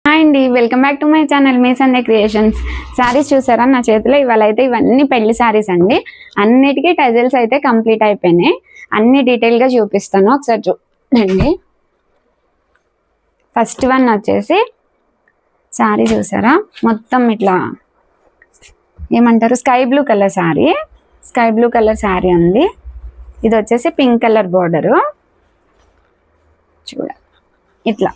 Hi అండి, welcome back to my channel me Sandhya creations. Saris చూసారా నా చేతిలో? ఇవాళ అయితే ఇవన్నీ పెళ్లి శారీస్ అండి. అన్నిటికీ టజల్స్ అయితే కంప్లీట్ అయిపోయినాయి. అన్ని డీటెయిల్గా చూపిస్తాను, ఒకసారి చూడండి. ఫస్ట్ వన్ వచ్చేసి శారీ చూసారా, మొత్తం ఇట్లా ఏమంటారు, sky blue colour sari. Sky blue colour sari ఉంది. ఇది వచ్చేసి పింక్ కలర్ బోర్డరు. చూడ ఇట్లా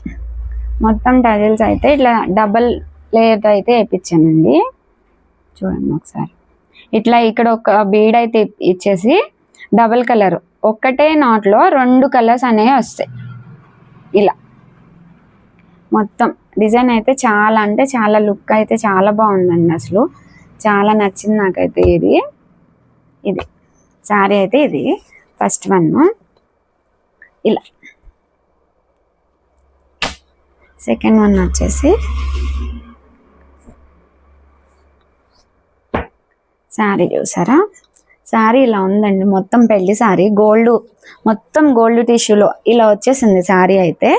మొత్తం టజల్స్ అయితే ఇట్లా డబల్ లేయర్ అయితే వేయించానండి. చూడండి ఒకసారి. ఇట్లా ఇక్కడ ఒక బీడ్ అయితే ఇచ్చేసి డబల్ కలర్, ఒక్కటే నాట్లో 2 కలర్స్ అనేవి వస్తాయి. ఇలా మొత్తం డిజైన్ అయితే చాలా అంటే చాలా లుక్ అయితే చాలా బాగుందండి. అసలు చాలా నచ్చింది నాకైతే. ఇది శారీ అయితే ఇది ఫస్ట్ వన్. ఇలా సెకండ్ వన్ వచ్చేసి శారీ చూసారా, శారీ ఇలా ఉందండి. మొత్తం పెళ్లి శారీ, గోల్డ్, మొత్తం గోల్డ్ టిష్యూలో ఇలా వచ్చేసింది శారీ అయితే.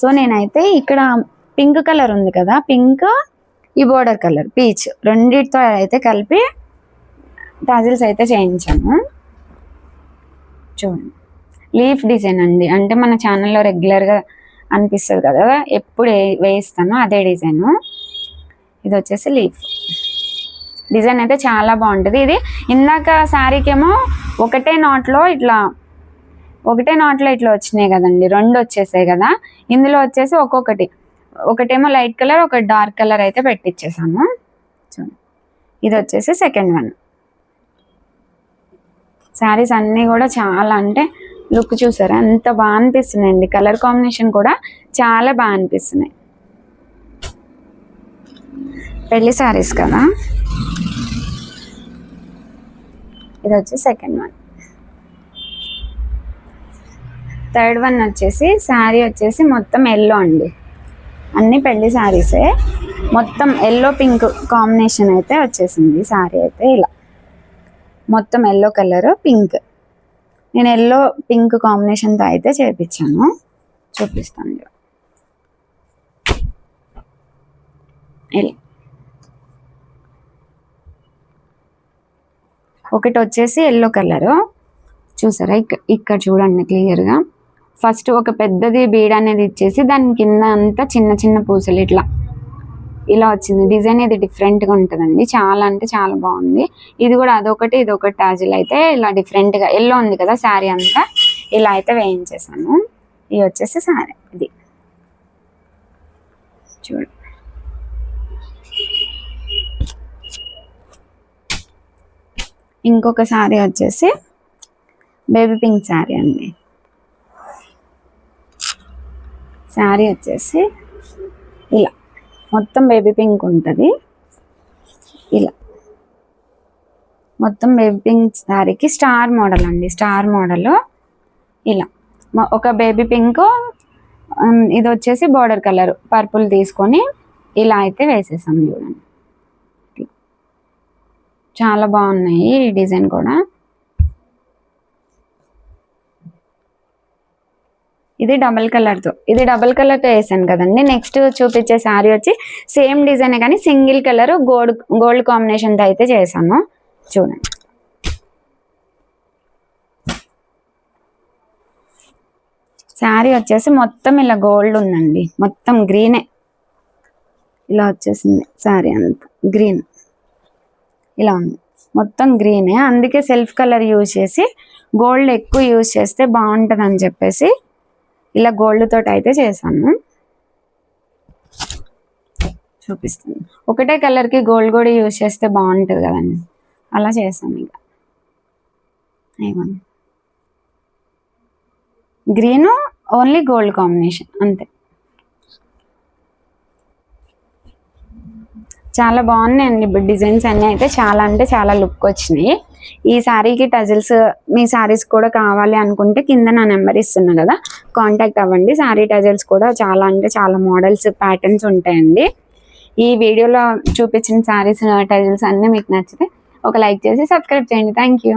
సో నేనైతే ఇక్కడ పింక్ కలర్ ఉంది కదా, పింక్, ఈ బోర్డర్ కలర్ పీచ్, రెండిటితో అయితే కలిపి టాజిల్స్ అయితే చేయించాము. చూడండి, లీఫ్ డిజైన్ అండి. అంటే మన ఛానల్లో రెగ్యులర్గా అనిపిస్తుంది కదా, ఎప్పుడు వేయిస్తానో అదే డిజైను. ఇది వచ్చేసి లీఫ్ డిజైన్ అయితే చాలా బాగుంటుంది. ఇది ఇందాక శారీకేమో ఒకటే నాట్లో ఇట్లా వచ్చినాయి కదండి, 2 వచ్చేసాయి కదా. ఇందులో వచ్చేసి ఒకటేమో లైట్ కలర్, ఒకటి డార్క్ కలర్ అయితే పెట్టించేసాను. చూడండి, ఇది వచ్చేసి సెకండ్ వన్. శారీస్ అన్నీ కూడా చాలా అంటే లుక్ చూసారా ఎంత బాగా అనిపిస్తున్నాయండి. కలర్ కాంబినేషన్ కూడా చాలా బాగా అనిపిస్తున్నాయి. పెళ్లి శారీస్ కదా. ఇది వచ్చి సెకండ్ వన్. థర్డ్ వన్ వచ్చేసి శారీ వచ్చేసి మొత్తం ఎల్లో అండి. అన్ని పెళ్లి శారీసే, మొత్తం ఎల్లో పింక్ కాంబినేషన్ అయితే వచ్చేసింది శారీ అయితే. ఇలా మొత్తం ఎల్లో కలర్ పింక్, నేను ఎల్లో పింక్ కాంబినేషన్తో అయితే చేయించాను. చూపిస్తాను. ఇలా ఒకటి వచ్చేసి ఎల్లో కలరు చూసారా, ఇక్కడ చూడండి క్లియర్గా. ఫస్ట్ ఒక పెద్దది బీడ్ అనేది ఇచ్చేసి దాని కింద అంతా చిన్న చిన్న పూసలు ఇలా వచ్చింది. డిజైన్ ఇది డిఫరెంట్గా ఉంటుందండి, చాలా అంటే చాలా బాగుంది. ఇది కూడా అదొకటి ఇదొకటి టాజిల్ అయితే ఇలా డిఫరెంట్గా. ఎల్లో ఉంది కదా శారీ అంతా, ఇలా అయితే వేయించేసాను. ఇది వచ్చేసి శారీ ఇది చూడు. ఇంకొక శారీ వచ్చేసి బేబీ పింక్ శారీ అండి. శారీ వచ్చేసి ఇలా మొత్తం బేబీ పింక్ ఉంటుంది. ఇలా మొత్తం బేబీ పింక్ శారీకి స్టార్ మోడల్ అండి. స్టార్ మోడల్ ఇలా ఒక బేబీ పింక్, ఇది వచ్చేసి బోర్డర్ కలర్ పర్పుల్ తీసుకొని ఇలా అయితే వేసేసాం. చూడండి, చాలా బాగున్నాయి ఈ డిజైన్ కూడా. ఇది డబల్ కలర్తో వేసాను కదండి. నెక్స్ట్ చూపించే శారీ వచ్చి సేమ్ డిజైన్ కానీ సింగిల్ కలర్ గోల్డ్ కాంబినేషన్తో అయితే చేశాను. చూడండి, శారీ వచ్చేసి మొత్తం ఇలా గోల్డ్ ఉందండి, మొత్తం గ్రీనే ఇలా వచ్చేసింది. శారీ అంతా గ్రీన్ ఇలా ఉంది, మొత్తం గ్రీనే. అందుకే సెల్ఫ్ కలర్ యూజ్ చేసి గోల్డ్ ఎక్కువ యూజ్ చేస్తే బాగుంటుంది అని చెప్పేసి ఇలా గోల్డ్ తోటి అయితే చేశాను. చూపిస్తాను. ఒకటే కలర్కి గోల్డ్ కూడా యూజ్ చేస్తే బాగుంటుంది కదండి, అలా చేశాను. ఇక గ్రీన్ ఓన్లీ గోల్డ్ కాంబినేషన్ అంతే. చాలా బాగున్నాయండి డిజైన్స్ అన్నీ అయితే. చాలా అంటే చాలా లుక్ వచ్చినాయి. ఈ శారీకి టజిల్స్ మీ శారీస్ కూడా కావాలి అనుకుంటే కింద నా నెంబర్ ఇస్తున్నా కదా, కాంటాక్ట్ అవ్వండి. శారీ టజిల్స్ కూడా చాలా అంటే చాలా మోడల్స్ ప్యాటర్న్స్ ఉంటాయండి. ఈ వీడియోలో చూపించిన శారీస్ టజిల్స్ అన్నీ మీకు నచ్చితే ఒక లైక్ చేసి సబ్స్క్రైబ్ చేయండి. Thank you.